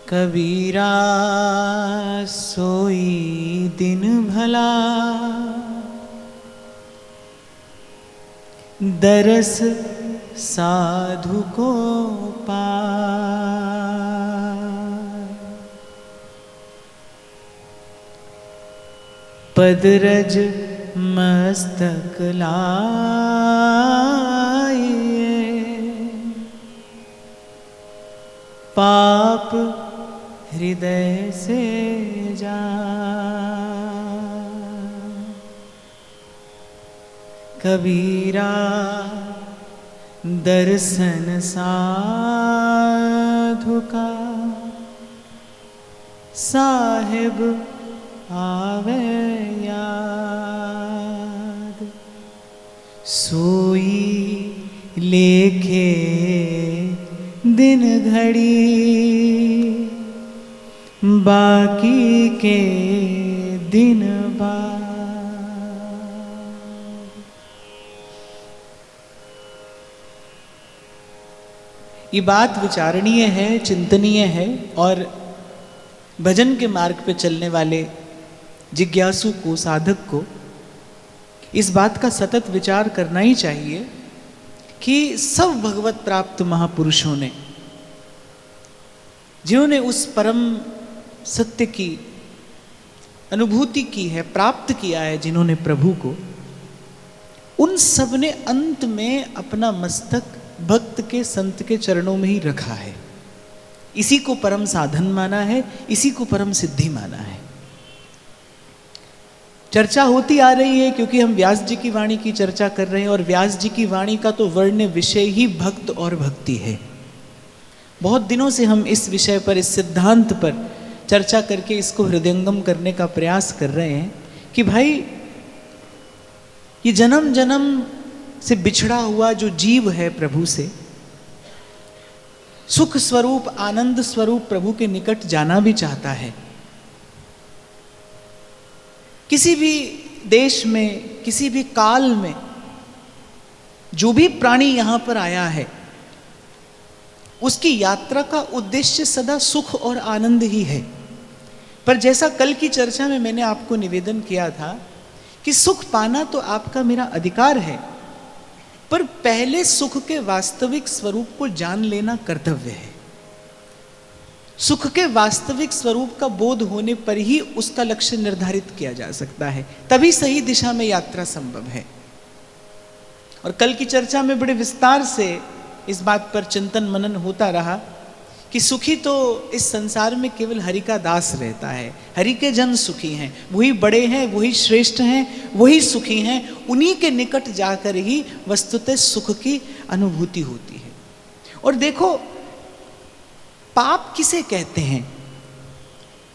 कबीरा सोई दिन भला, दरस साधु को पाए। पदरज मस्तक लाइए, पाप हृदय से जाए। कबीरा दर्शन साधु का, साहिब आवे याद। सोई लेखे दिन घड़ी, बाकी के दिन बाद। ये बात विचारणीय है, चिंतनीय है, और भजन के मार्ग पे चलने वाले जिज्ञासु को, साधक को इस बात का सतत विचार करना ही चाहिए कि सब भगवत प्राप्त महापुरुषों ने, जिन्होंने उस परम सत्य की अनुभूति की है, प्राप्त किया है जिन्होंने प्रभु को, उन सब ने अंत में अपना मस्तक भक्त के, संत के चरणों में ही रखा है। इसी को परम साधन माना है, इसी को परम सिद्धि माना है। चर्चा होती आ रही है क्योंकि हम व्यास जी की वाणी की चर्चा कर रहे हैं, और व्यास जी की वाणी का तो वर्ण विषय ही भक्त और भक्ति है। बहुत दिनों से हम इस विषय पर, इस सिद्धांत पर चर्चा करके इसको हृदयंगम करने का प्रयास कर रहे हैं कि भाई ये जन्म जन्म से बिछड़ा हुआ जो जीव है प्रभु से, सुख स्वरूप, आनंद स्वरूप प्रभु के निकट जाना भी चाहता है। किसी भी देश में, किसी भी काल में जो भी प्राणी यहां पर आया है, उसकी यात्रा का उद्देश्य सदा सुख और आनंद ही है। पर जैसा कल की चर्चा में मैंने आपको निवेदन किया था कि सुख पाना तो आपका मेरा अधिकार है, पर पहले सुख के वास्तविक स्वरूप को जान लेना कर्तव्य है। सुख के वास्तविक स्वरूप का बोध होने पर ही उसका लक्ष्य निर्धारित किया जा सकता है, तभी सही दिशा में यात्रा संभव है। और कल की चर्चा में बड़े विस्तार से इस बात पर चिंतन मनन होता रहा कि सुखी तो इस संसार में केवल हरि का दास रहता है, हरि के जन सुखी हैं, वही बड़े हैं, वही श्रेष्ठ हैं, वही सुखी हैं, उन्हीं के निकट जाकर ही वस्तुतः सुख की अनुभूति होती है। और देखो, पाप किसे कहते हैं?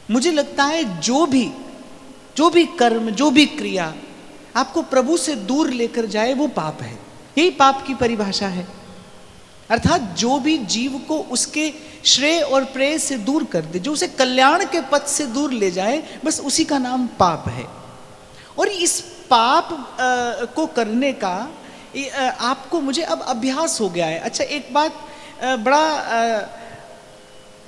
मुझे लगता है जो भी कर्म, जो भी क्रिया आपको प्रभु से दूर लेकर जाए वो पाप है। यही पाप की परिभाषा है। अर्थात जो भी जीव को उसके श्रेय और प्रेय से दूर कर दे, जो उसे कल्याण के पथ से दूर ले जाए, बस उसी का नाम पाप है। और इस पाप को करने का आपको, मुझे अब अभ्यास हो गया है। अच्छा, एक बात बड़ा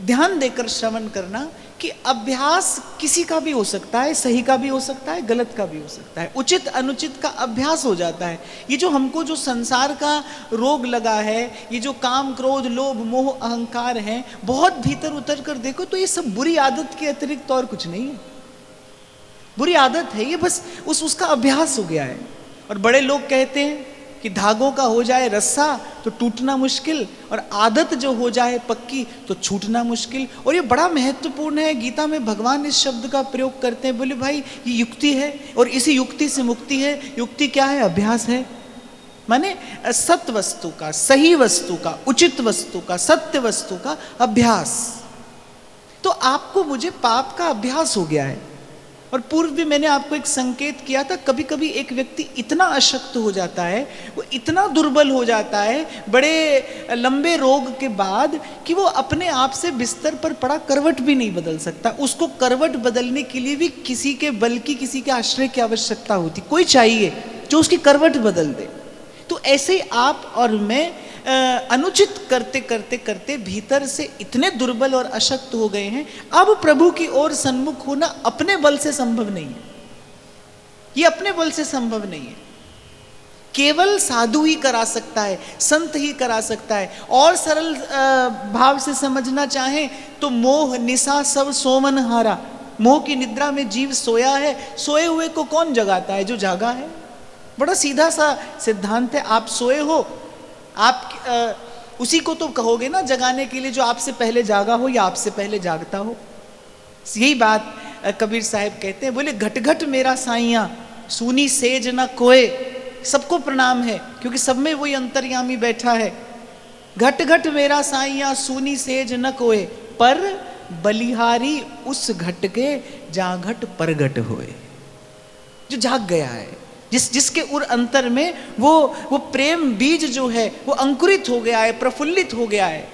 ध्यान देकर श्रवण करना कि अभ्यास किसी का भी हो सकता है, सही का भी हो सकता है, गलत का भी हो सकता है, उचित अनुचित का अभ्यास हो जाता है। ये जो हमको जो संसार का रोग लगा है, ये जो काम क्रोध लोभ मोह अहंकार है, बहुत भीतर उतर कर देखो तो ये सब बुरी आदत के अतिरिक्त और कुछ नहीं है। बुरी आदत है ये, बस उसका अभ्यास हो गया है। और बड़े लोग कहते हैं कि धागों का हो जाए रस्सा तो टूटना मुश्किल, और आदत जो हो जाए पक्की तो छूटना मुश्किल। और ये बड़ा महत्वपूर्ण है। गीता में भगवान इस शब्द का प्रयोग करते हैं, बोले भाई ये युक्ति है, और इसी युक्ति से मुक्ति है। युक्ति क्या है? अभ्यास है। माने सत्य वस्तु का, सही वस्तु का, उचित वस्तु का, सत्य वस्तु का अभ्यास। तो आपको मुझे पाप का अभ्यास हो गया है। और पूर्व भी मैंने आपको एक संकेत किया था, कभी कभी एक व्यक्ति इतना अशक्त हो जाता है, वो इतना दुर्बल हो जाता है बड़े लंबे रोग के बाद कि वो अपने आप से बिस्तर पर पड़ा करवट भी नहीं बदल सकता। उसको करवट बदलने के लिए भी किसी के बल की, किसी के आश्रय की आवश्यकता होती, कोई चाहिए जो उसकी करवट बदल दे। तो ऐसे ही आप और मैं अनुचित करते करते करते भीतर से इतने दुर्बल और अशक्त हो गए हैं, अब प्रभु की ओर सन्मुख होना अपने बल से संभव नहीं है। ये अपने बल से संभव नहीं है। केवल साधु ही करा सकता है, संत ही करा सकता है। और सरल भाव से समझना चाहें तो मोह निशा सब सोमन हारा, मोह की निद्रा में जीव सोया है, सोए हुए को कौन जगाता है? जो जागा है। बड़ा सीधा सा सिद्धांत है। आप सोए हो, आप उसी को तो कहोगे ना जगाने के लिए जो आपसे पहले जागा हो या आपसे पहले जागता हो। यही बात कबीर साहब कहते हैं, बोले घट घट मेरा साइया सूनी सेज न कोय। सबको प्रणाम है क्योंकि सब में वही अंतर्यामी बैठा है। घट घट मेरा साइया सूनी सेज न कोय, पर बलिहारी उस घट के जा घट परगट होए। जो जाग गया है, जिसके उर अंतर में वो प्रेम बीज जो है वो अंकुरित हो गया है, प्रफुल्लित हो गया है,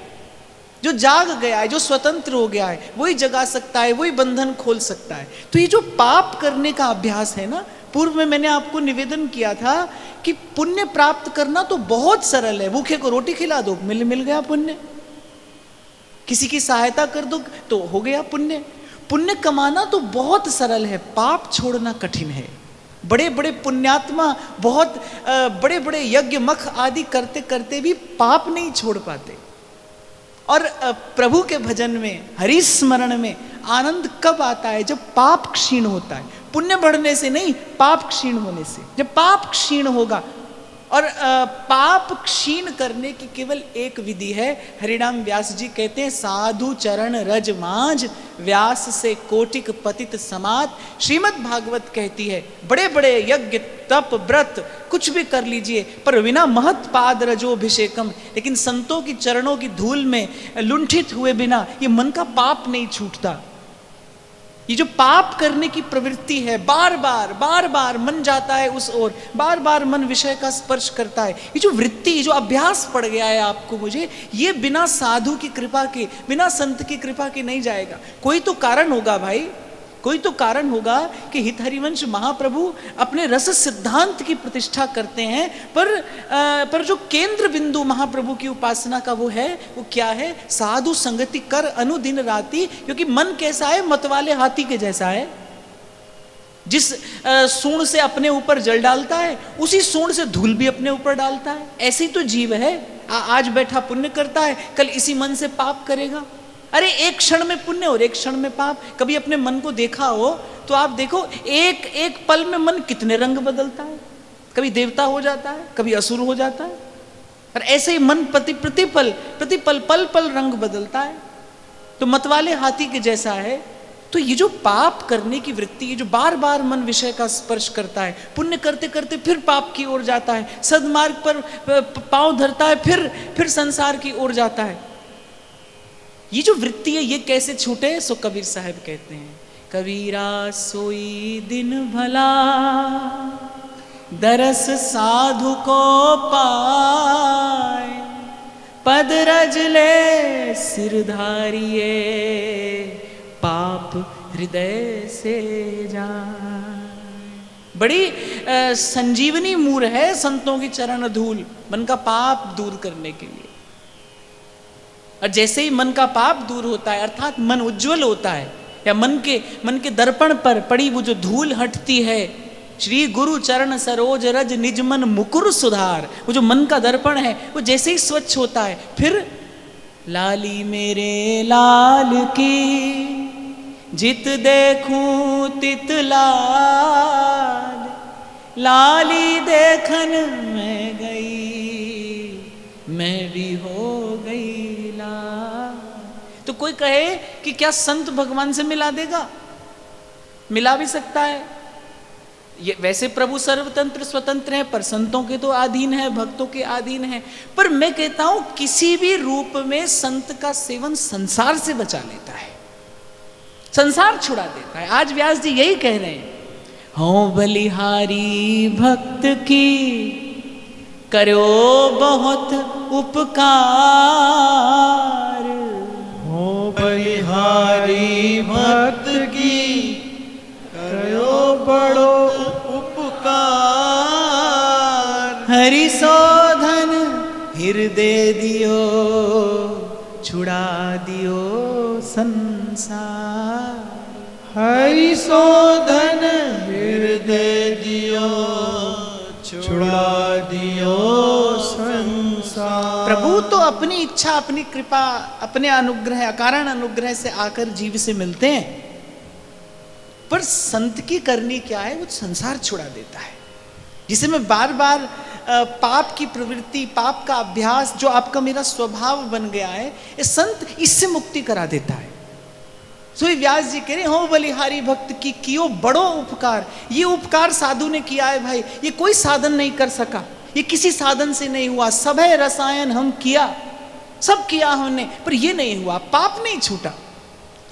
जो जाग गया है, जो स्वतंत्र हो गया है, वही जगा सकता है, वही बंधन खोल सकता है। तो ये जो पाप करने का अभ्यास है ना, पूर्व में मैंने आपको निवेदन किया था कि पुण्य प्राप्त करना तो बहुत सरल है। भूखे को रोटी खिला दो, मिल गया पुण्य। किसी की सहायता कर दो तो हो गया पुण्य। पुण्य कमाना तो बहुत सरल है, पाप छोड़ना कठिन है। बड़े बड़े पुण्यात्मा बहुत बड़े बड़े यज्ञ मख आदि करते करते भी पाप नहीं छोड़ पाते। और प्रभु के भजन में, हरि स्मरण में आनंद कब आता है? जब पाप क्षीण होता है। पुण्य बढ़ने से नहीं, पाप क्षीण होने से। जब पाप क्षीण होगा, और पाप क्षीण करने की केवल एक विधि है। हरिनाम व्यास जी कहते हैं, साधु चरण रज मांझ व्यास से कोटिक पतित समात। श्रीमद् भागवत कहती है, बड़े बड़े यज्ञ तप व्रत कुछ भी कर लीजिए पर बिना महत् पाद रजोभिषेकम, लेकिन संतों की चरणों की धूल में लुंठित हुए बिना ये मन का पाप नहीं छूटता। ये जो पाप करने की प्रवृत्ति है, बार बार मन जाता है उस ओर, बार बार मन विषय का स्पर्श करता है। ये जो वृत्ति, जो अभ्यास पड़ गया है आपको मुझे, ये बिना साधु की कृपा के, बिना संत की कृपा के नहीं जाएगा। कोई तो कारण होगा भाई, कोई तो कारण होगा कि हित हरिवंश महाप्रभु अपने रस सिद्धांत की प्रतिष्ठा करते हैं, पर जो केंद्र बिंदु महाप्रभु की उपासना का वो है, वो क्या है? साधु संगति कर अनुदिन राती। क्योंकि मन कैसा है? मतवाले हाथी के जैसा है। जिस सूंड से अपने ऊपर जल डालता है, उसी सूंड से धूल भी अपने ऊपर डालता है। ऐसे ही तो जीव है। आज बैठा पुण्य करता है, कल इसी मन से पाप करेगा। अरे एक क्षण में पुण्य और एक क्षण में पाप। कभी अपने मन को देखा हो तो आप देखो, एक एक पल में मन कितने रंग बदलता है। कभी देवता हो जाता है, कभी असुर हो जाता है। और ऐसे ही मन प्रतिपल पल रंग बदलता है। तो मतवाले हाथी के जैसा है। तो ये जो पाप करने की वृत्ति, ये जो बार बार मन विषय का स्पर्श करता है, पुण्य करते करते फिर पाप की ओर जाता है, सद्मार्ग पर पांव धरता है, फिर संसार की ओर जाता है। ये जो वृत्ति है, ये कैसे छूटे? सो कबीर साहब कहते हैं, कबीरा सोई दिन भला दरस साधु को पाए, पद रज ले सिरधारिये पाप हृदय से जाए। बड़ी संजीवनी मूर है संतों की चरण धूल, मन का पाप दूर करने के लिए। और जैसे ही मन का पाप दूर होता है, अर्थात मन उज्जवल होता है, या मन के दर्पण पर पड़ी वो जो धूल हटती है, श्री गुरु चरण सरोज रज निज मन मुकुर सुधार, वो जो मन का दर्पण है वो जैसे ही स्वच्छ होता है, फिर लाली मेरे लाल की जित देखूं तित लाल, लाली देखन में गई मैं भी हो गई। तो कोई कहे कि क्या संत भगवान से मिला देगा? मिला भी सकता है। ये वैसे प्रभु सर्वतंत्र स्वतंत्र है, पर संतों के तो अधीन है, भक्तों के अधीन है। पर मैं कहता हूं, किसी भी रूप में संत का सेवन संसार से बचा लेता है, संसार छुड़ा देता है। आज व्यास जी यही कह रहे हैं, हो बलिहारी भक्त की करो बहुत उपकार, हो बलिहारी भक्त की करो बड़ो उपकार, हरि शोधन हृदय हृदय दियो छुड़ा दियो संसार। हरि सो धन हृदय दियो छुड़ा दियो संसार। प्रभु तो अपनी इच्छा, अपनी कृपा, अपने अनुग्रह, अकारण अनुग्रह से आकर जीव से मिलते हैं, पर संत की करनी क्या है, वो संसार छुड़ा देता है। जिसे मैं बार बार पाप की प्रवृत्ति, पाप का अभ्यास जो आपका मेरा स्वभाव बन गया है, ये संत इससे मुक्ति करा देता है। सो व्यास जी कह रहे, हो बलिहारी भक्त की कियो बड़ो उपकार। ये उपकार साधु ने किया है भाई, ये कोई साधन नहीं कर सका, ये किसी साधन से नहीं हुआ। सब है रसायन हम किया, सब किया हमने, पर ये नहीं हुआ, पाप नहीं छूटा।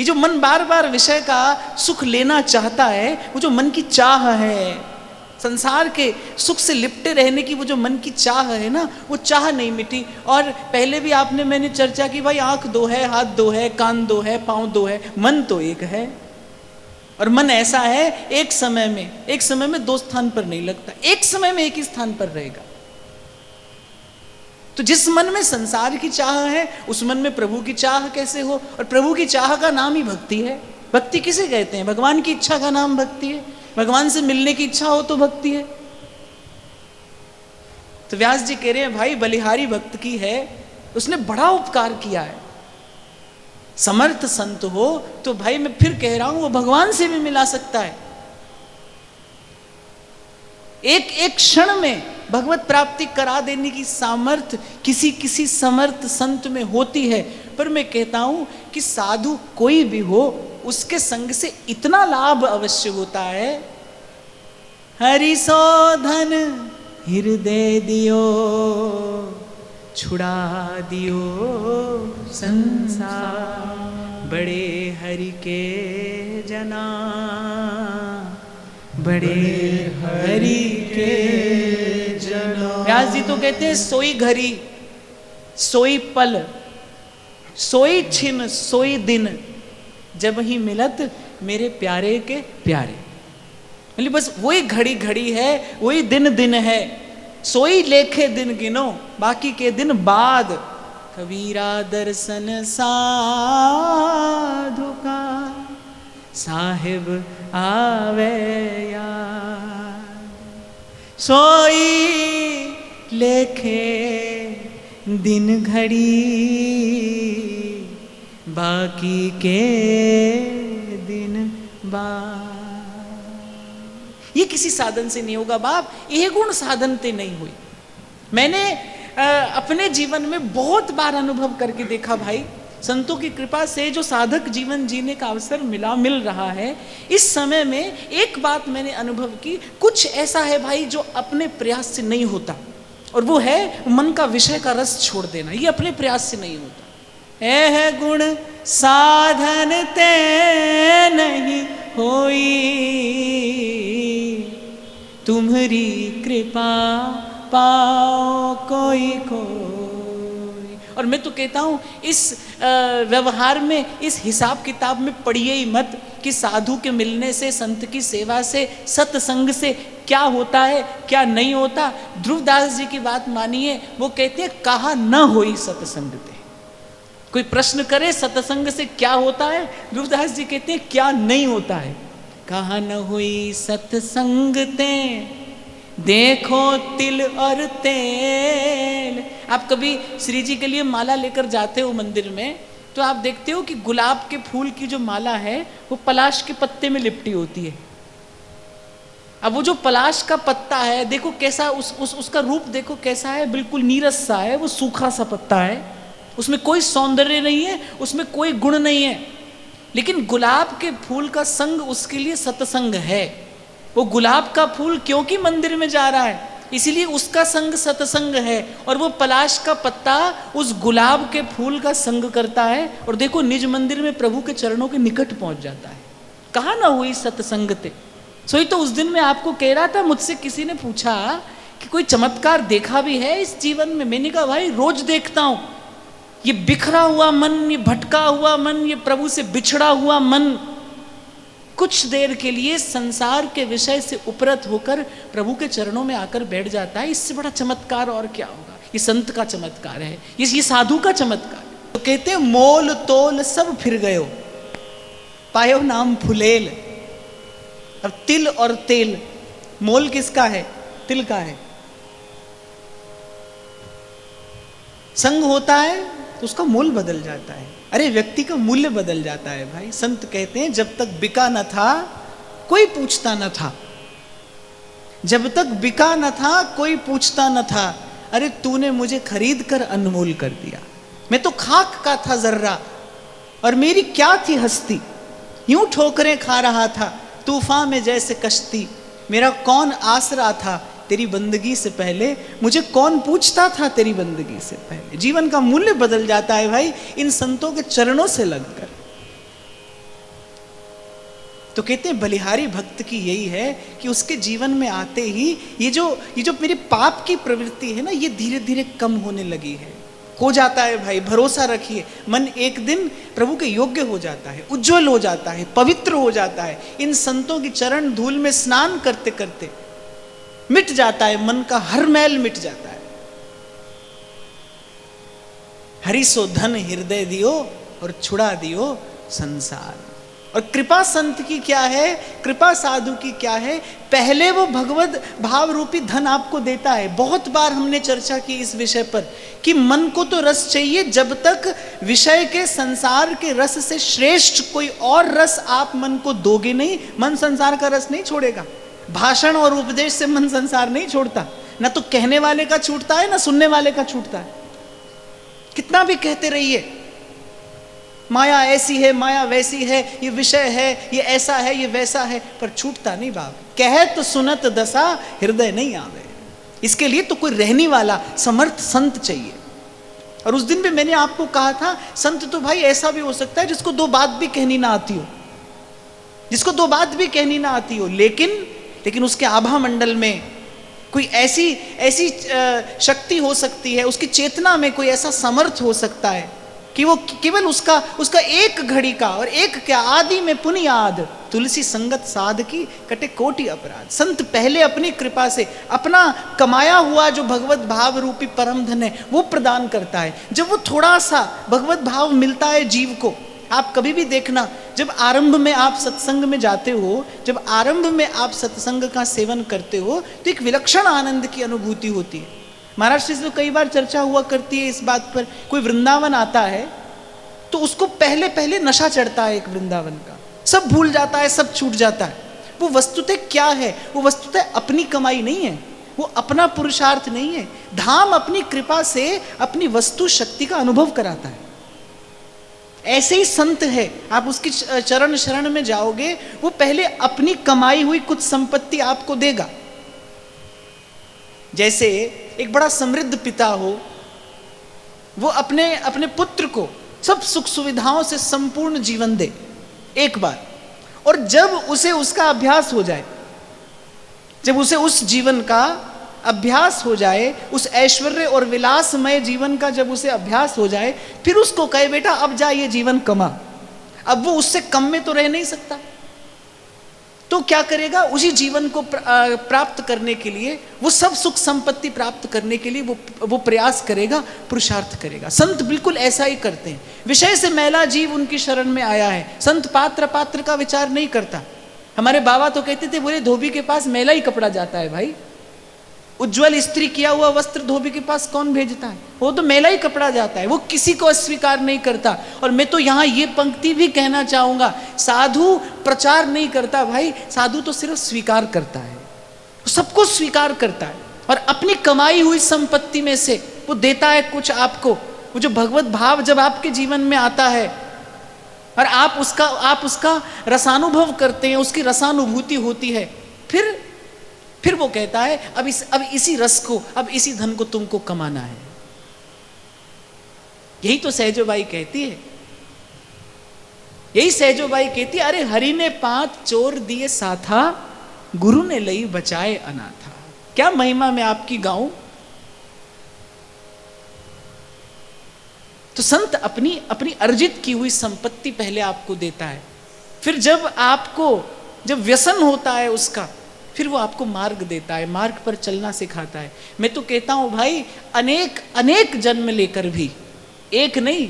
ये जो मन बार बार विषय का सुख लेना चाहता है, वो जो मन की चाह है, संसार के सुख से लिपटे रहने की वो जो मन की चाह है ना, वो चाह नहीं मिटी। और पहले भी मैंने चर्चा की, भाई आंख दो है, हाथ दो है, कान दो है, पांव दो है, मन तो एक है। और मन ऐसा है, एक समय में दो स्थान पर नहीं लगता, एक समय में एक ही स्थान पर रहेगा। तो जिस मन में संसार की चाह है, उस मन में प्रभु की चाह कैसे हो? और प्रभु की चाह का नाम ही भक्ति है। भक्ति किसे कहते हैं? भगवान की इच्छा का नाम भक्ति है। भगवान से मिलने की इच्छा हो तो भक्ति है। तो व्यास जी कह रहे हैं, भाई बलिहारी भक्त की है, उसने बड़ा उपकार किया है। समर्थ संत हो तो भाई मैं फिर कह रहा हूं, वो भगवान से भी मिला सकता है। एक एक क्षण में भगवत प्राप्ति करा देने की सामर्थ्य किसी किसी समर्थ संत में होती है। पर मैं कहता हूं कि साधु कोई भी हो, उसके संग से इतना लाभ अवश्य होता है। हरि सो धन हृदय दियो छुड़ा दियो संसार। बड़े हरि के जना, बड़े हरि के जना। व्यास जी तो कहते हैं, सोई घड़ी सोई पल सोई छिन सोई दिन, जब ही मिलत मेरे प्यारे के प्यारे। मतलब बस वही घड़ी घड़ी है, वही दिन दिन है। सोई लेखे दिन गिनो, बाकी के दिन बाद। कबीरा दर्शन साधु का, साहिब आवे यार। सोई लेखे दिन घड़ी, बाकी के दिन बाद। ये किसी साधन से नहीं होगा बाप, ये गुण साधन ते नहीं हुई। मैंने अपने जीवन में बहुत बार अनुभव करके देखा भाई, संतों की कृपा से जो साधक जीवन जीने का अवसर मिल रहा है, इस समय में एक बात मैंने अनुभव की, कुछ ऐसा है भाई जो अपने प्रयास से नहीं होता, और वो है मन का विषय का रस छोड़ देना। ये अपने प्रयास से नहीं होता। है गुण साधन ते नहीं होई, तुम्हारी कृपा पाओ कोई कोई। और मैं तो कहता हूँ इस व्यवहार में, इस हिसाब किताब में पढ़िए ही मत कि साधु के मिलने से, संत की सेवा से, सत्संग से क्या होता है क्या नहीं होता। ध्रुवदास जी की बात मानिए, वो कहते हैं कहा न होई सत्संग ते। कोई प्रश्न करे सत्संग से क्या होता है, ध्रुवदास जी कहते हैं क्या नहीं होता है। कहा न हुई सत्संग ते, देखो तिल और तेल। आप कभी श्री जी के लिए माला लेकर जाते हो मंदिर में, तो आप देखते हो कि गुलाब के फूल की जो माला है वो पलाश के पत्ते में लिपटी होती है। अब वो जो पलाश का पत्ता है, देखो कैसा उसका रूप देखो कैसा है, बिल्कुल नीरस सा है, वो सूखा सा पत्ता है, उसमें कोई सौंदर्य नहीं है, उसमें कोई गुण नहीं है। लेकिन गुलाब के फूल का संग उसके लिए सत्संग है। वो गुलाब का फूल क्योंकि मंदिर में जा रहा है, इसीलिए उसका संग सत्संग है। और वो पलाश का पत्ता उस गुलाब के फूल का संग करता है, और देखो निज मंदिर में प्रभु के चरणों के निकट पहुंच जाता है। कहा ना हुई सत्संगते। सोई तो उस दिन मैं आपको कह रहा था, मुझसे किसी ने पूछा कि कोई चमत्कार देखा भी है इस जीवन में। मैंने कहा भाई रोज देखता हूं, ये बिखरा हुआ मन, ये भटका हुआ मन, ये प्रभु से बिछड़ा हुआ मन कुछ देर के लिए संसार के विषय से उपरत होकर प्रभु के चरणों में आकर बैठ जाता है। इससे बड़ा चमत्कार और क्या होगा। ये संत का चमत्कार है, ये साधु का चमत्कार है। तो कहते हैं मोल तोल सब फिर गयो, पायो नाम फुलेल। अब तिल और तेल, मोल किसका है? तिल का है। संग होता है तो उसका मोल बदल जाता है, अरे व्यक्ति का मूल्य बदल जाता है भाई। संत कहते हैं जब तक बिका न था कोई पूछता न था, जब तक बिका न था कोई पूछता न था, अरे तूने मुझे खरीद कर अनमोल कर दिया। मैं तो खाक का था जर्रा और मेरी क्या थी हस्ती, यूं ठोकरें खा रहा था तूफान में जैसे कश्ती। मेरा कौन आसरा था तेरी बंदगी से पहले, मुझे कौन पूछता था तेरी बंदगी से पहले। जीवन का मूल्य बदल जाता है भाई इन संतों के चरणों से लगकर। तो कहते हैं बलिहारी भक्त की यही है कि उसके जीवन में आते ही ये जो मेरी पाप की प्रवृत्ति है ना, ये धीरे धीरे कम होने लगी है। हो जाता है भाई, भरोसा रखिए, मन एक दिन प्रभु के योग्य हो जाता है, उज्जवल हो जाता है, पवित्र हो जाता है। इन संतों की चरण धूल में स्नान करते करते मिट जाता है, मन का हर मैल मिट जाता है। हरि सो धन हृदय दियो और छुड़ा दियो संसार। और कृपा संत की क्या है, कृपा साधु की क्या है? पहले वो भगवत भाव रूपी धन आपको देता है। बहुत बार हमने चर्चा की इस विषय पर कि मन को तो रस चाहिए, जब तक विषय के संसार के रस से श्रेष्ठ कोई और रस आप मन को दोगे नहीं, मन संसार का रस नहीं छोड़ेगा। भाषण और उपदेश से मन संसार नहीं छोड़ता, ना तो कहने वाले का छूटता है ना सुनने वाले का छूटता है। कितना भी कहते रहिए माया ऐसी है, माया वैसी है, ये विषय है, ये ऐसा है, ये वैसा है, पर छूटता नहीं बाप। कहे तो सुनत दशा हृदय नहीं आवे। इसके लिए तो कोई रहने वाला समर्थ संत चाहिए। और उस दिन भी मैंने आपको कहा था संत तो भाई ऐसा भी हो सकता है जिसको दो बात भी कहनी ना आती हो, जिसको दो बात भी कहनी ना आती हो, लेकिन उसके आभा मंडल में कोई ऐसी शक्ति हो सकती है, उसकी चेतना में कोई ऐसा समर्थ हो सकता है कि वो केवल उसका एक घड़ी का और एक क्या आदि में पुनियाद तुलसी संगत साध की कटे कोटि अपराध। संत पहले अपनी कृपा से अपना कमाया हुआ जो भगवत भाव रूपी परम धन है वो प्रदान करता है। जब वो थोड़ा सा भगवत भाव मिलता है जीव को, आप कभी भी देखना जब आरंभ में आप सत्संग में जाते हो, जब आरंभ में आप सत्संग का सेवन करते हो तो एक विलक्षण आनंद की अनुभूति होती है। महाराज श्री से कई बार चर्चा हुआ करती है इस बात पर, कोई वृंदावन आता है तो उसको पहले पहले नशा चढ़ता है एक वृंदावन का, सब भूल जाता है, सब छूट जाता है। वो वस्तुतः क्या है? वो वस्तुतः अपनी कमाई नहीं है, वो अपना पुरुषार्थ नहीं है। धाम अपनी कृपा से अपनी वस्तु शक्ति का अनुभव कराता है। ऐसे ही संत है, आप उसकी चरण शरण में जाओगे, वो पहले अपनी कमाई हुई कुछ संपत्ति आपको देगा। जैसे एक बड़ा समृद्ध पिता हो, वो अपने पुत्र को सब सुख सुविधाओं से संपूर्ण जीवन दे एक बार, और जब उसे उसका अभ्यास हो जाए, जब उसे उस जीवन का अभ्यास हो जाए, उस ऐश्वर्य और विलासमय जीवन का जब उसे अभ्यास हो जाए, फिर उसको कहे बेटा अब जा ये जीवन कमा। अब वो उससे कम में तो रह नहीं सकता, तो क्या करेगा? उसी जीवन को प्राप्त करने के लिए, वो सब सुख संपत्ति प्राप्त करने के लिए वो प्रयास करेगा, पुरुषार्थ करेगा। संत बिल्कुल ऐसा ही करते हैं। विषय से मैला जीव उनकी शरण में आया है, संत पात्र का विचार नहीं करता। हमारे बाबा तो कहते थे, बोले धोबी के पास मैला ही कपड़ा जाता है भाई, उज्जवल स्त्री किया हुआ वस्त्र धोबी के पास कौन भेजता है? वो तो मैला ही कपड़ा जाता है, वो किसी को अस्वीकार नहीं करता। और मैं तो यहाँ ये पंक्ति भी कहना चाहूँगा, साधु प्रचार नहीं करता भाई, साधु तो सिर्फ स्वीकार करता है, सबको स्वीकार करता है और अपनी कमाई हुई संपत्ति में से वो देता है कुछ आपको। वो जो भगवत भाव जब आपके जीवन में आता है और आप उसका रसानुभव करते हैं, उसकी रसानुभूति होती है, फिर वो कहता है अब इसी रस को, अब इसी धन को तुमको कमाना है। यही तो सहजोबाई कहती है, यही सहजोबाई कहती है, अरे हरि ने 5 चोर दिए साथा, गुरु ने लई बचाए अनाथा। क्या महिमा मैं आपकी गाऊं? तो संत अपनी अर्जित की हुई संपत्ति पहले आपको देता है, फिर जब व्यसन होता है उसका, फिर वो आपको मार्ग देता है, मार्ग पर चलना सिखाता है। मैं तो कहता हूँ भाई, अनेक अनेक जन्म लेकर भी, एक नहीं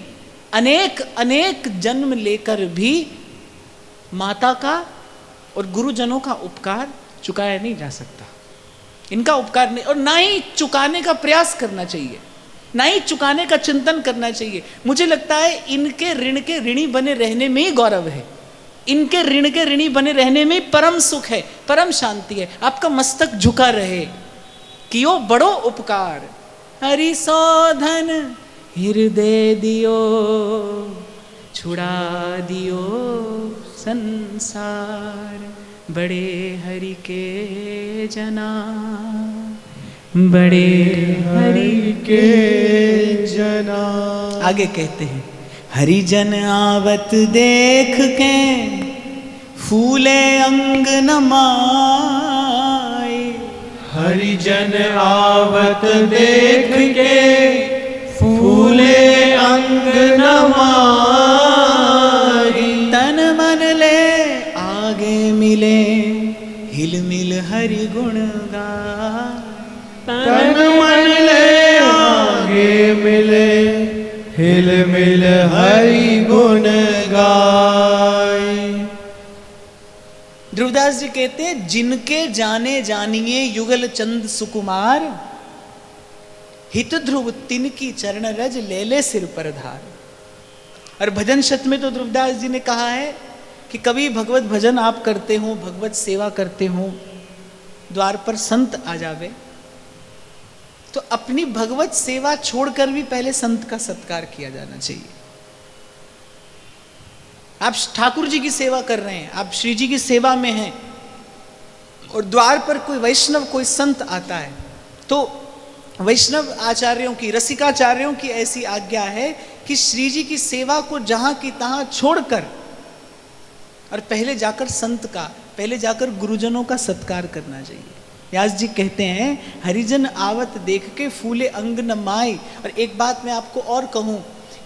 अनेक अनेक जन्म लेकर भी माता का और गुरुजनों का उपकार चुकाया नहीं जा सकता। इनका उपकार नहीं, और ना ही चुकाने का प्रयास करना चाहिए, ना ही चुकाने का चिंतन करना चाहिए। मुझे लगता है इनके ऋण के ऋणी बने रहने में ही गौरव है, इनके ऋण के ऋणी बने रहने में परम सुख है, परम शांति है। आपका मस्तक झुका रहे, कियो बड़ो उपकार, हरि सौधन हृदय दियो, छुड़ा दियो संसार, बड़े हरि के जना, बड़े हरि के जना। आगे कहते हैं, हरिजन आवत देख के फूले अंग नमाए, हरिजन आवत देख के फूले अंग नमाई, तन मन ले आगे मिले हिल मिल हरि गुण गाए, तन मन ले आगे मिले हिल मिल हरि गुण गाय। ध्रुवदास जी कहते हैं, जिनके जाने जानिए युगल चंद सुकुमार, हित ध्रुव तिनकी चरण रज ले ले सिर पर धार। और भजन शत में तो ध्रुवदास जी ने कहा है कि कभी भगवत भजन आप करते हो, भगवत सेवा करते हो, द्वार पर संत आ जावे तो अपनी भगवत सेवा छोड़कर भी पहले संत का सत्कार किया जाना चाहिए। आप ठाकुर जी की सेवा कर रहे हैं, आप श्री जी की सेवा में हैं, और द्वार पर कोई वैष्णव कोई संत आता है, तो वैष्णव आचार्यों की, रसिकाचार्यों की ऐसी आज्ञा है कि श्री जी की सेवा को जहां की तहां छोड़कर और पहले जाकर संत का, पहले जाकर गुरुजनों का सत्कार करना चाहिए। व्यास जी कहते हैं, हरिजन आवत देख के फूले अंग न माई। और एक बात मैं आपको और कहूं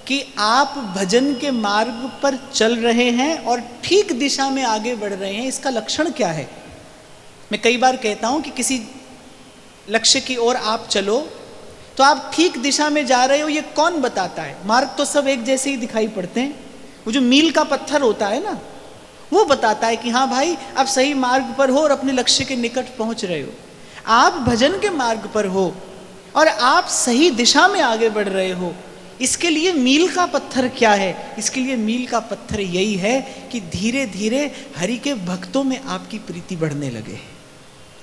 कि आप भजन के मार्ग पर चल रहे हैं और ठीक दिशा में आगे बढ़ रहे हैं, इसका लक्षण क्या है? मैं कई बार कहता हूं कि किसी लक्ष्य की ओर आप चलो तो आप ठीक दिशा में जा रहे हो, ये कौन बताता है? मार्ग तो सब एक जैसे ही दिखाई पड़ते हैं, वो जो मील का पत्थर होता है ना, वो बताता है कि हाँ भाई आप सही मार्ग पर हो और अपने लक्ष्य के निकट पहुंच रहे हो। आप भजन के मार्ग पर हो और आप सही दिशा में आगे बढ़ रहे हो। इसके लिए मील का पत्थर क्या है? इसके लिए मील का पत्थर यही है कि धीरे धीरे हरि के भक्तों में आपकी प्रीति बढ़ने लगे,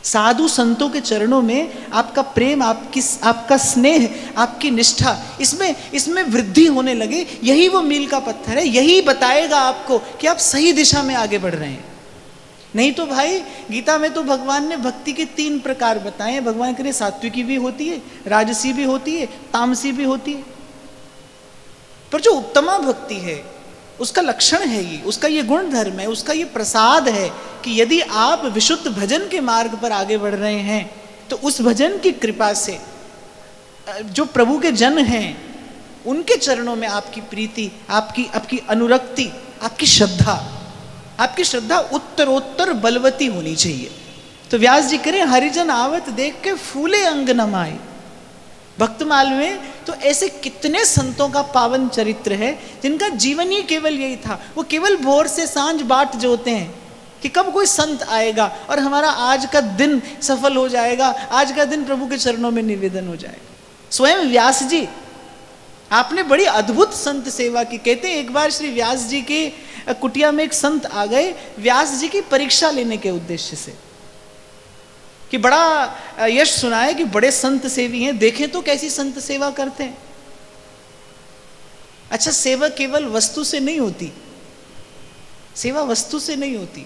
साधु संतों के चरणों में आपका प्रेम, आपका स्नेह, आपकी निष्ठा, इसमें वृद्धि होने लगे। यही वो मील का पत्थर है, यही बताएगा आपको कि आप सही दिशा में आगे बढ़ रहे हैं। नहीं तो भाई गीता में तो भगवान ने भक्ति के 3 प्रकार बताए हैं। भगवान करे सात्विकी भी होती है, राजसी भी होती है, तामसी भी होती है, पर जो उत्तमा भक्ति है उसका लक्षण है ये, उसका ये गुण धर्म है, उसका ये प्रसाद है कि यदि आप विशुद्ध भजन के मार्ग पर आगे बढ़ रहे हैं तो उस भजन की कृपा से जो प्रभु के जन हैं उनके चरणों में आपकी प्रीति, आपकी अनुरक्ति, आपकी श्रद्धा उत्तरोत्तर बलवती होनी चाहिए। तो व्यास जी करें, हरिजन आवत देख के फूले अंग नमाए। भक्तमाल में तो ऐसे कितने संतों का पावन चरित्र है जिनका जीवन ही केवल यही था। वो केवल भोर से सांझ बाट जोते हैं कि कब कोई संत आएगा और हमारा आज का दिन सफल हो जाएगा, आज का दिन प्रभु के चरणों में निवेदन हो जाएगा। स्वयं व्यास जी, आपने बड़ी अद्भुत संत सेवा की। कहते हैं एक बार श्री व्यास जी के कुटिया में एक संत आ गए व्यास जी की परीक्षा लेने के उद्देश्य से कि बड़ा यश सुना है कि बड़े संत सेवी हैं, देखें तो कैसी संत सेवा करते हैं। अच्छा, सेवा केवल वस्तु से नहीं होती, सेवा वस्तु से नहीं होती,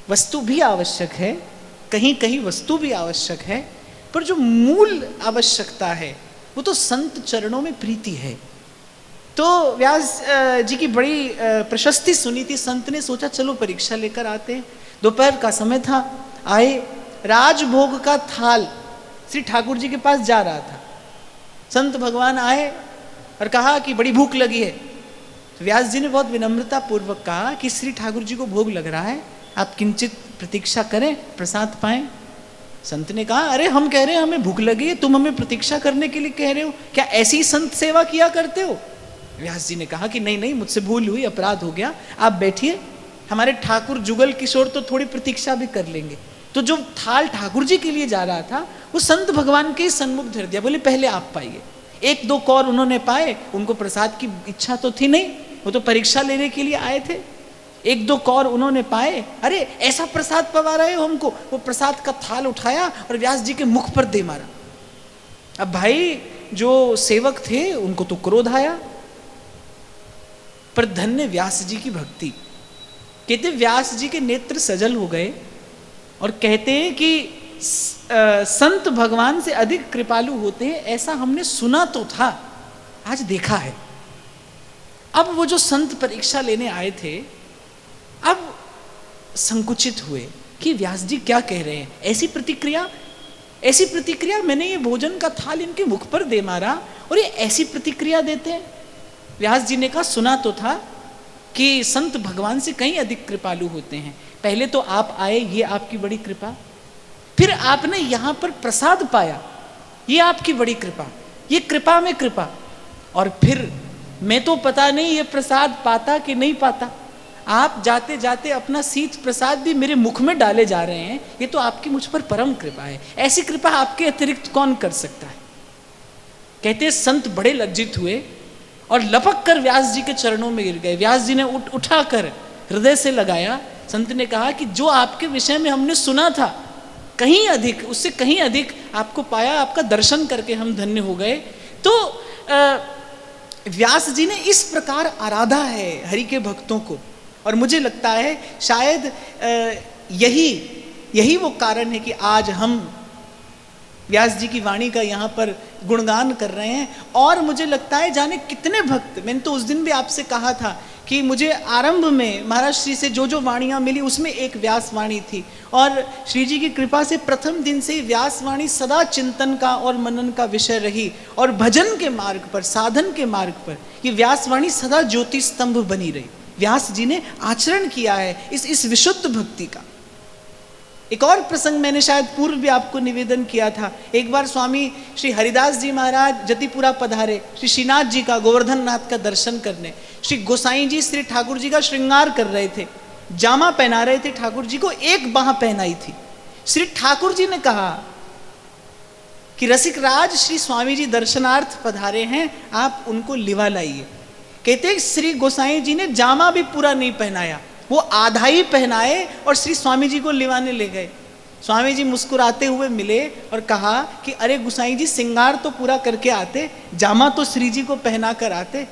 वस्तु भी आवश्यक है, कहीं कहीं वस्तु भी आवश्यक है, पर जो मूल आवश्यकता है वो तो संत चरणों में प्रीति है। तो व्यास जी की बड़ी प्रशस्ति सुनी थी। संत ने सोचा चलो परीक्षा लेकर आते हैं। दोपहर का समय था, आए, राजभोग का थाल श्री ठाकुर जी के पास जा रहा था। संत भगवान आए और कहा कि बड़ी भूख लगी है। तो व्यास जी ने बहुत विनम्रता पूर्वक कहा कि श्री ठाकुर जी को भोग लग रहा है, आप किंचित प्रतीक्षा करें, प्रसाद पाएं। संत ने कहा, अरे हम कह रहे हैं हमें भूख लगी है, तुम हमें प्रतीक्षा करने के लिए कह रहे हो, क्या ऐसी संत सेवा किया करते हो? व्यास जी ने कहा कि नहीं नहीं, मुझसे भूल हुई, अपराध हो गया, आप बैठिए, हमारे ठाकुर जुगल किशोर तो थोड़ी प्रतीक्षा भी कर लेंगे। तो जो थाल ठाकुर जी के लिए जा रहा था वो संत भगवान के सन्मुख धर दिया, बोले पहले आप पाइए। एक दो कौर उन्होंने पाए, उनको प्रसाद की इच्छा तो थी नहीं, वो तो परीक्षा लेने के लिए आए थे। एक दो कौर उन्होंने पाए, अरे ऐसा प्रसाद पवा रहे हो हमको, वो प्रसाद का थाल उठाया और व्यास जी के मुख पर दे मारा। अब भाई जो सेवक थे उनको तो क्रोध आया, पर धन्य व्यास जी की भक्ति। कहते व्यास जी के नेत्र सजल हो गए और कहते हैं कि संत भगवान से अधिक कृपालु होते हैं, ऐसा हमने सुना तो था, आज देखा है। अब वो जो संत परीक्षा लेने आए थे अब संकुचित हुए कि व्यास जी क्या कह रहे हैं, ऐसी प्रतिक्रिया, मैंने ये भोजन का थाल इनके मुख पर दे मारा और ये ऐसी प्रतिक्रिया देते हैं। व्यास जी ने कहा, सुना तो था कि संत भगवान से कहीं अधिक कृपालु होते हैं, पहले तो आप आए, ये आपकी बड़ी कृपा, फिर आपने यहाँ पर प्रसाद पाया, ये आपकी बड़ी कृपा, ये कृपा में कृपा, और फिर मैं तो पता नहीं ये प्रसाद पाता कि नहीं पाता, आप जाते जाते अपना शीत प्रसाद भी मेरे मुख में डाले जा रहे हैं, ये तो आपकी मुझ पर परम कृपा है, ऐसी कृपा आपके अतिरिक्त कौन कर सकता है। कहते संत बड़े लज्जित हुए और लपक कर व्यास जी के चरणों में गिर गए। व्यास जी ने उठाकर हृदय से लगाया। संत ने कहा कि जो आपके विषय में हमने सुना था, कहीं अधिक, उससे कहीं अधिक आपको पाया, आपका दर्शन करके हम धन्य हो गए। तो व्यास जी ने इस प्रकार आराधा है हरि के भक्तों को, और मुझे लगता है शायद यही वो कारण है कि आज हम व्यास जी की वाणी का यहाँ पर गुणगान कर रहे हैं। और मुझे लगता है जाने कितने भक्त, मैंने तो उस दिन भी आपसे कहा था कि मुझे आरंभ में महाराज श्री से जो वाणियाँ मिली उसमें एक व्यास वाणी थी, और श्री जी की कृपा से प्रथम दिन से व्यास वाणी सदा चिंतन का और मनन का विषय रही, और भजन के मार्ग पर, साधन के मार्ग पर ये व्यास वाणी सदा ज्योति स्तंभ बनी रही। व्यास जी ने आचरण किया है इस विशुद्ध भक्ति का। एक और प्रसंग मैंने शायद पूर्व भी आपको निवेदन किया था। एक बार स्वामी श्री हरिदास जी महाराज जतिपुरा पधारे, श्री श्रीनाथ जी का, गोवर्धन नाथ का दर्शन करने। श्री गोसाई जी श्री ठाकुर जी का श्रृंगार कर रहे थे, जामा पहना रहे थे ठाकुर जी को, एक बाह पहनाई थी। श्री ठाकुर जी ने कहा कि रसिक राज श्री स्वामी जी दर्शनार्थ पधारे हैं, आप उनको लिवा लाइए। कहते श्री गोसाई जी ने जामा भी पूरा नहीं पहनाया, वो आधा ही पहनाए और श्री स्वामी जी को लिवाने ले गए। स्वामी जी मुस्कुराते हुए मिले और कहा कि अरे गोसाई जी, सिंगार तो पूरा करके आते, जामा तो श्री जी को पहना कर आते।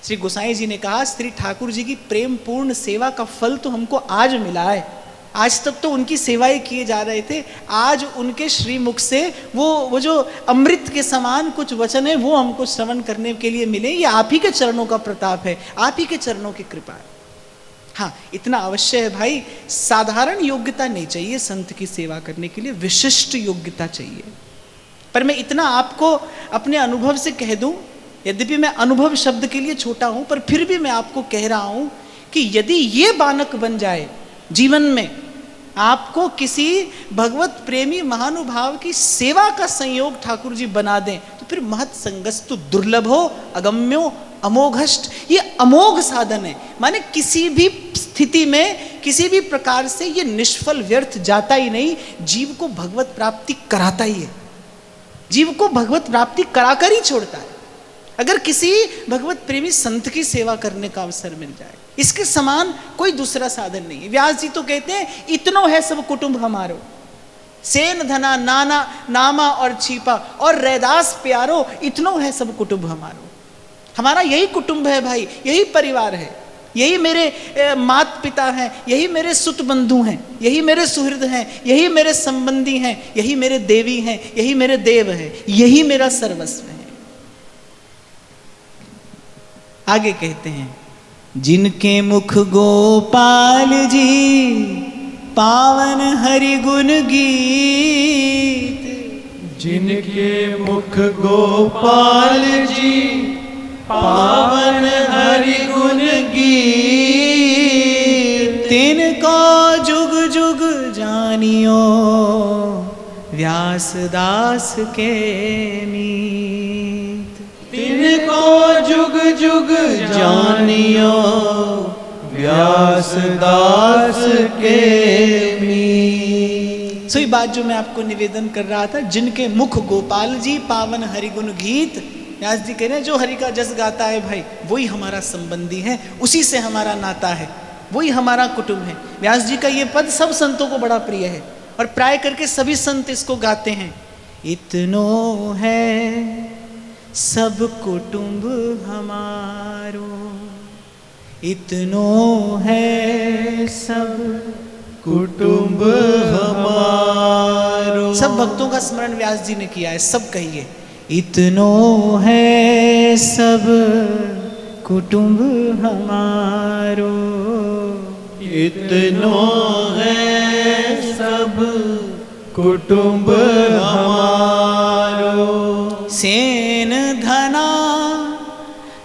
श्री गोसाई जी ने कहा, श्री ठाकुर जी की प्रेम पूर्ण सेवा का फल तो हमको आज मिला है, आज तक तो उनकी सेवाएं किए जा रहे थे, आज उनके श्रीमुख से वो जो अमृत के समान कुछ वचन है वो हमको श्रवण करने के लिए मिले। ये आप ही के चरणों का प्रताप है, आप ही के चरणों की कृपा है। हाँ, इतना अवश्य है भाई, साधारण योग्यता नहीं चाहिए संत की सेवा करने के लिए, विशिष्ट योग्यता चाहिए। पर मैं इतना आपको अपने अनुभव से कह दूं, यद्यपि मैं अनुभव शब्द के लिए छोटा हूं, पर फिर भी मैं आपको कह रहा हूं कि यदि ये बानक बन जाए जीवन में, आपको किसी भगवत प्रेमी महानुभाव की सेवा का संयोग ठाकुर जी बना दें, तो फिर महत संगस्तु दुर्लभो अगम्यो अमोघष्ट, ये अमोघ साधन है। माने किसी भी स्थिति में, किसी भी प्रकार से ये निष्फल व्यर्थ जाता ही नहीं, जीव को भगवत प्राप्ति कराता ही है, जीव को भगवत प्राप्ति कराकर ही छोड़ता है। अगर किसी भगवत प्रेमी संत की सेवा करने का अवसर मिल जाए, इसके समान कोई दूसरा साधन नहीं है। व्यास जी तो कहते हैं, इतनो है सब कुटुंब हमारो, सेन धना नाना नामा और छीपा, और रैदास प्यारो, इतनो है सब कुटुंब हमारो। हमारा यही कुटुंब है भाई, यही परिवार है, यही मेरे माता पिता हैं, यही मेरे सुत बंधु हैं, यही मेरे सुहृद हैं, यही मेरे संबंधी हैं, यही मेरे देवी हैं, यही मेरे देव हैं, यही मेरा सर्वस्व है। आगे कहते हैं, जिनके मुख गोपाल जी पावन हरि गुण गीत, जिनके मुख गोपाल जी पावन हरि गुण गीत, तिनको जुग जुग जानियो व्यास दास के मीत। तिनको जुग जुग जानियो व्यास दास के मीत। सही बात जो मैं आपको निवेदन कर रहा था, जिनके मुख गोपाल जी पावन हरिगुण गीत। व्यास जी कह रहे हैं जो हरि का जस गाता है भाई, वही हमारा संबंधी है, उसी से हमारा नाता है, वही हमारा कुटुंब है। व्यास जी का ये पद सब संतों को बड़ा प्रिय है और प्राय करके सभी संत इसको गाते हैं। इतनो है सब कुटुंब हमारो, इतनो है सब कुटुंब हमारो। सब भक्तों का स्मरण व्यास जी ने किया है, सब कहिए इतनो है सब कुटुंब हमारो, इतनो है सब कुटुंब हमारो। सेन धना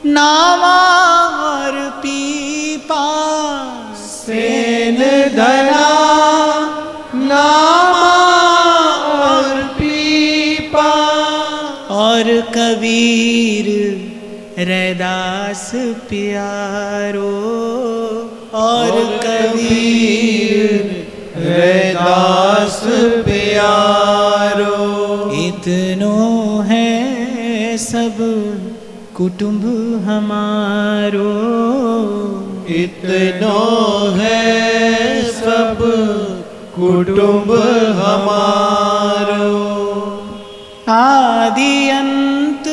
नामा और पीपा, सेन धना नामा और पीपा, और कबीर रैदास प्यारो, और कबीर रैदास प्यारो। इतनो है सब कुटुंब हमारो, इतनो है सब कुटुंब हमारो। आदि अंत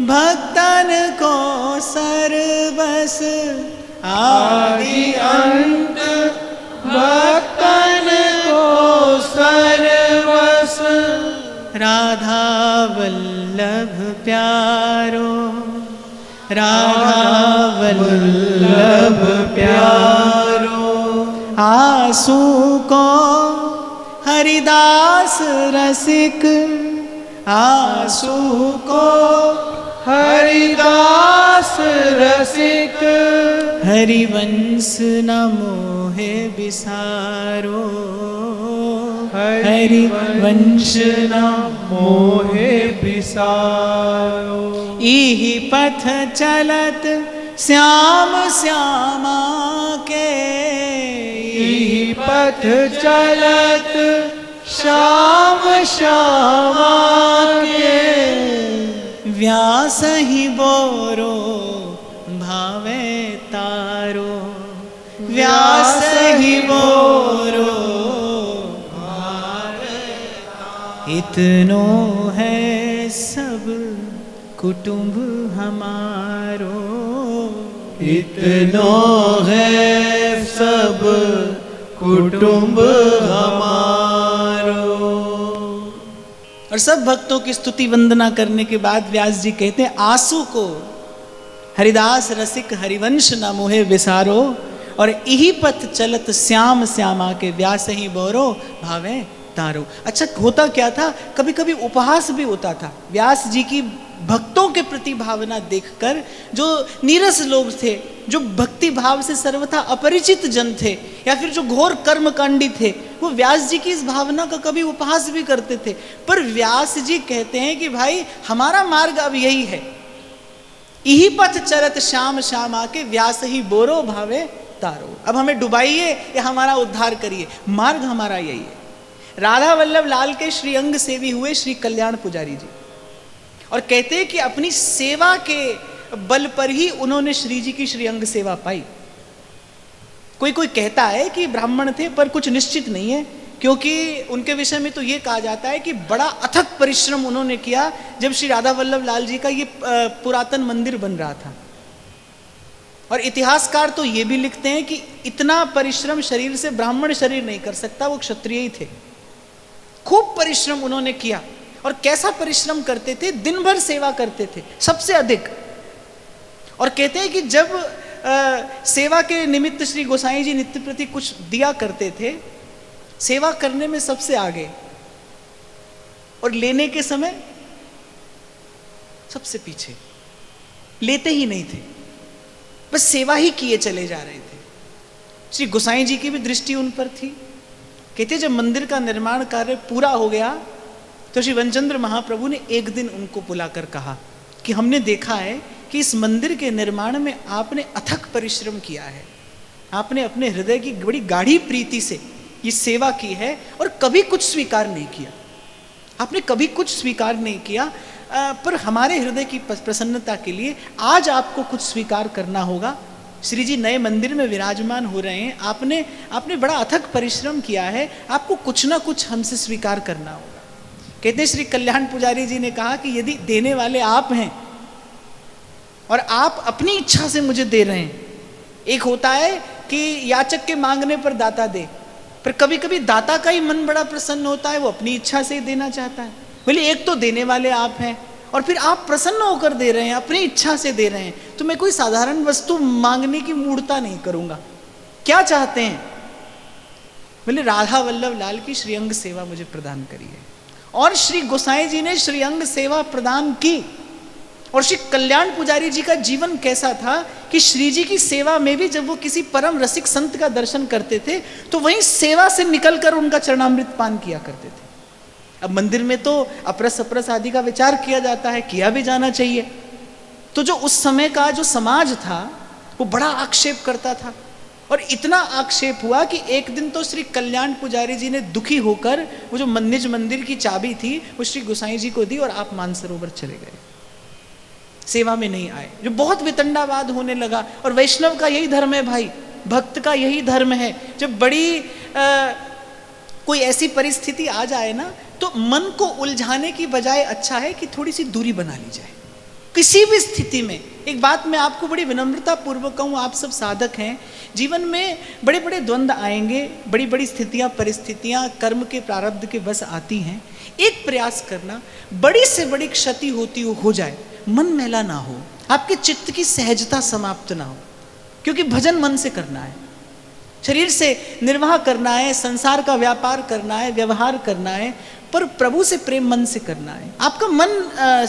भक्तन को सर्वस, आदि अंत भक्तन को सर्वस, राधा वल्लभ प्यारो, राधा वल्लभ प्यारो। आंसू को हरिदास रसिक, आंसू को हरिदास रसिक, हरिवंश न मोहे बिसारो, हरिवंश न मोहे बिसारो। इहि पथ चलत श्याम श्यामा के, इहि पथ चलत श्याम श्यामा के, व्यास ही बोरो भावे तारो, व्यास ही बोरो इतनो है सब कुटुंब हमारो, इतनो है सब कुटुंब हमारो। और सब भक्तों की स्तुति वंदना करने के बाद व्यास जी कहते हैं आंसू को हरिदास रसिक हरिवंश न मोहे विसारो, और इही पथ चलत श्याम श्यामा के, व्यास ही बोरो भावे तारो। अच्छा होता क्या था, कभी कभी उपहास भी होता था। व्यास जी की भक्तों के प्रति भावना देखकर जो नीरस लोग थे, जो भक्ति भाव से सर्वथा अपरिचित जन थे, या फिर जो घोर कर्मकांडी थे, वो व्यास जी की इस भावना का कभी उपहास भी करते थे। पर व्यास जी कहते हैं कि भाई हमारा मार्ग अब यही है, यही पथ चलत श्याम श्यामा के, व्यास ही बोरो भावे तारो। अब हमें डुबाइए या हमारा उद्धार करिए, मार्ग हमारा यही है। राधा वल्लभ लाल के श्रीअंग सेवी हुए श्री कल्याण पुजारी जी, और कहते हैं कि अपनी सेवा के बल पर ही उन्होंने श्री जी की श्रीअंग सेवा पाई। कोई कोई कहता है कि ब्राह्मण थे, पर कुछ निश्चित नहीं है, क्योंकि उनके विषय में तो ये कहा जाता है कि बड़ा अथक परिश्रम उन्होंने किया जब श्री राधा वल्लभ लाल जी का ये पुरातन मंदिर बन रहा था। और इतिहासकार तो ये भी लिखते हैं कि इतना परिश्रम शरीर से ब्राह्मण शरीर नहीं कर सकता, वो क्षत्रिय ही थे। खूब परिश्रम उन्होंने किया, और कैसा परिश्रम करते थे, दिन भर सेवा करते थे सबसे अधिक। और कहते हैं कि जब सेवा के निमित्त श्री गोसाई जी नित्य प्रति कुछ दिया करते थे, सेवा करने में सबसे आगे और लेने के समय सबसे पीछे, लेते ही नहीं थे, बस सेवा ही किए चले जा रहे थे। श्री गोसाई जी की भी दृष्टि उन पर थी, कहते जब मंदिर का निर्माण कार्य पूरा हो गया तो श्री वनचंद्र महाप्रभु ने एक दिन उनको बुलाकर कहा कि हमने देखा है कि इस मंदिर के निर्माण में आपने अथक परिश्रम किया है, आपने अपने हृदय की बड़ी गाढ़ी प्रीति से ये सेवा की है और कभी कुछ स्वीकार नहीं किया, आपने कभी कुछ स्वीकार नहीं किया, पर हमारे हृदय की प्रसन्नता के लिए आज आपको कुछ स्वीकार करना होगा। श्री जी नए मंदिर में विराजमान हो रहे हैं, आपने बड़ा अथक परिश्रम किया है, आपको कुछ ना कुछ हमसे स्वीकार करना होगा। कहते हैं श्री कल्याण पुजारी जी ने कहा कि यदि देने वाले आप हैं और आप अपनी इच्छा से मुझे दे रहे हैं, एक होता है कि याचक के मांगने पर दाता दे, पर कभी कभी दाता का ही मन बड़ा प्रसन्न होता है, वो अपनी इच्छा से ही देना चाहता है। बोले एक तो देने वाले आप हैं और फिर आप प्रसन्न होकर दे रहे हैं, अपनी इच्छा से दे रहे हैं, तो मैं कोई साधारण वस्तु मांगने की मूर्ता नहीं करूंगा। क्या चाहते हैं? बोले राधा वल्लभ लाल की श्रीअंग सेवा मुझे प्रदान करिए। और श्री गोसाई जी ने श्रीअंग सेवा प्रदान की। और श्री कल्याण पुजारी जी का जीवन कैसा था कि श्री जी की सेवा में भी जब वो किसी परम रसिक संत का दर्शन करते थे तो वहीं सेवा से निकलकर उनका चरणामृत पान किया करते थे। अब मंदिर में तो अपरस अपरस आदि का विचार किया जाता है, किया भी जाना चाहिए। तो जो उस समय का जो समाज था वो बड़ा आक्षेप करता था और इतना आक्षेप हुआ कि एक दिन तो श्री कल्याण पुजारी जी ने दुखी होकर वो जो निज मंदिर की चाबी थी वो श्री गोसाई जी को दी और आप मानसरोवर चले गए, सेवा में नहीं आए। जो बहुत वितंडावाद होने लगा। और वैष्णव का यही धर्म है भाई, भक्त का यही धर्म है। जब बड़ी कोई ऐसी परिस्थिति आ जाए ना तो मन को उलझाने की बजाय अच्छा है कि थोड़ी सी दूरी बना ली जाए किसी भी स्थिति में। एक बात मैं आपको बड़ी विनम्रता पूर्वक कहूँ, आप सब साधक हैं, जीवन में बड़े बड़े द्वंद आएंगे, बड़ी बड़ी स्थितियाँ परिस्थितियाँ कर्म के प्रारब्ध के बस आती हैं। एक प्रयास करना, बड़ी से बड़ी क्षति होती हो जाए, मन मैला ना हो, आपके चित्त की सहजता समाप्त ना हो, क्योंकि भजन मन से करना है, शरीर से निर्वाह करना है, संसार का व्यापार करना है, व्यवहार करना है, पर प्रभु से प्रेम मन से करना है। आपका मन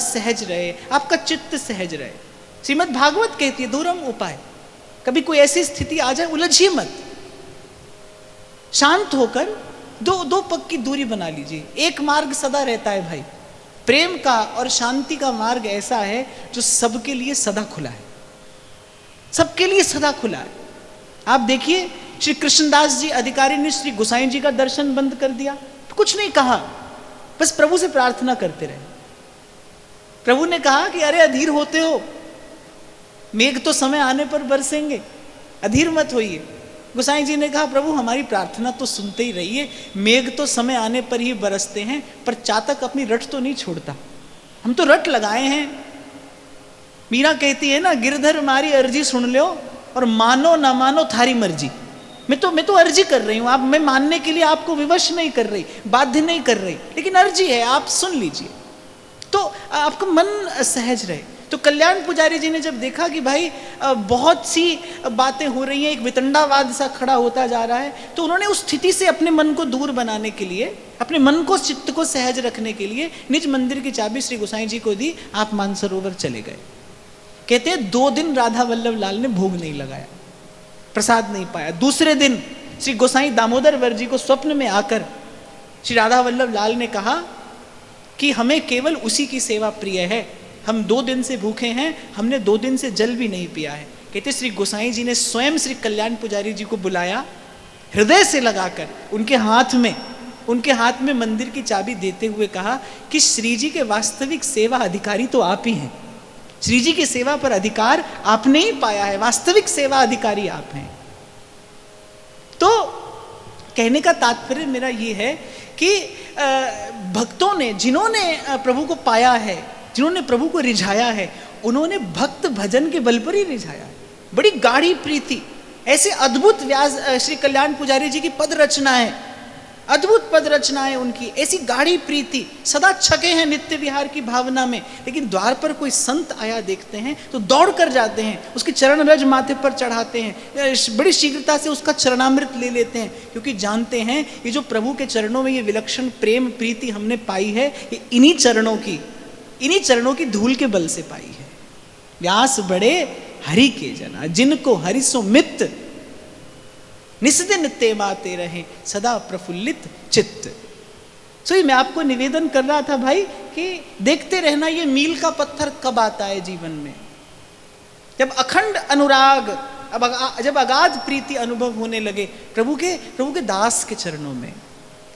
सहज रहे, आपका चित्त सहज रहे। श्रीमद् भागवत कहती है दूरम उपाय, कभी कोई ऐसी स्थिति आ जाए उलझिए मत, शांत होकर दो पग की दूरी बना लीजिए। एक मार्ग सदा रहता है भाई, प्रेम का और शांति का मार्ग ऐसा है जो सबके लिए सदा खुला है, सबके लिए सदा खुला है। आप देखिए श्री कृष्णदास जी अधिकारी ने श्री गोसाई जी का दर्शन बंद कर दिया, तो कुछ नहीं कहा, बस प्रभु से प्रार्थना करते रहे। प्रभु ने कहा कि अरे अधीर होते हो, मेघ तो समय आने पर बरसेंगे, अधीर मत होइए। गोसाई जी ने कहा प्रभु हमारी प्रार्थना तो सुनते ही रहिए, मेघ तो समय आने पर ही बरसते हैं, पर चातक अपनी रट तो नहीं छोड़ता, हम तो रट लगाए हैं। मीरा कहती है ना, गिरधर मारी अर्जी सुन लो और मानो ना मानो थारी मर्जी। मैं तो अर्जी कर रही हूँ, आप मैं मानने के लिए आपको विवश नहीं कर रही, बाध्य नहीं कर रही, लेकिन अर्जी है, आप सुन लीजिए तो आपका मन सहज रहे। तो कल्याण पुजारी जी ने जब देखा कि भाई बहुत सी बातें हो रही हैं, एक वितंडावाद सा खड़ा होता जा रहा है, तो उन्होंने उस स्थिति से अपने मन को दूर बनाने के लिए, अपने मन को चित्त को सहज रखने के लिए निज मंदिर की चाबी श्री गोसाई जी को दी, आप मानसरोवर चले गए। कहते हैं 2 दिन राधा वल्लभ लाल ने भोग नहीं लगाया, प्रसाद नहीं पाया। दूसरे दिन श्री गोसाई दामोदर वर जी को स्वप्न में आकर श्री राधा वल्लभ लाल ने कहा कि हमें केवल उसी की सेवा प्रिय है, हम 2 दिन से भूखे हैं, हमने 2 दिन से जल भी नहीं पिया है। कहते श्री गोसाई जी ने स्वयं श्री कल्याण पुजारी जी को बुलाया, हृदय से लगाकर उनके हाथ में मंदिर की चाबी देते हुए कहा कि श्री जी के वास्तविक सेवा अधिकारी तो आप ही हैं, श्री जी की सेवा पर अधिकार आपने ही पाया है, वास्तविक सेवा अधिकारी आप हैं। तो कहने का तात्पर्य मेरा ये है कि भक्तों ने, जिन्होंने प्रभु को पाया है, जिन्होंने प्रभु को रिझाया है, उन्होंने भक्त भजन के बल पर ही रिझाया है। बड़ी गाढ़ी प्रीति, ऐसे अद्भुत व्यास श्री कल्याण पुजारी जी की पद रचना है, अद्भुत पद रचना है उनकी, ऐसी गाढ़ी प्रीति, सदा छके हैं नित्य विहार की भावना में, लेकिन द्वार पर कोई संत आया देखते हैं तो दौड़ कर जाते हैं, उसके चरण रज माथे पर चढ़ाते हैं, बड़ी शीघ्रता से उसका चरणामृत ले लेते हैं, क्योंकि जानते हैं ये जो प्रभु के चरणों में ये विलक्षण प्रेम प्रीति हमने पाई है, ये इन्हीं चरणों की धूल के बल से पाई है। व्यास बड़े हरि के जना, जिनको हरि सो मित, निस्दिन ते माते रहे सदा प्रफुल्लित चित्त। सो मैं आपको निवेदन कर रहा था भाई कि देखते रहना ये मील का पत्थर कब आता है जीवन में, जब अखंड अनुराग, जब अगाध प्रीति अनुभव होने लगे प्रभु के दास के चरणों में,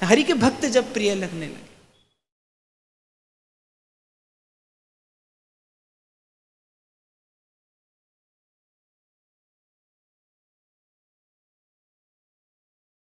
हरि के भक्त जब प्रिय लगने लगे।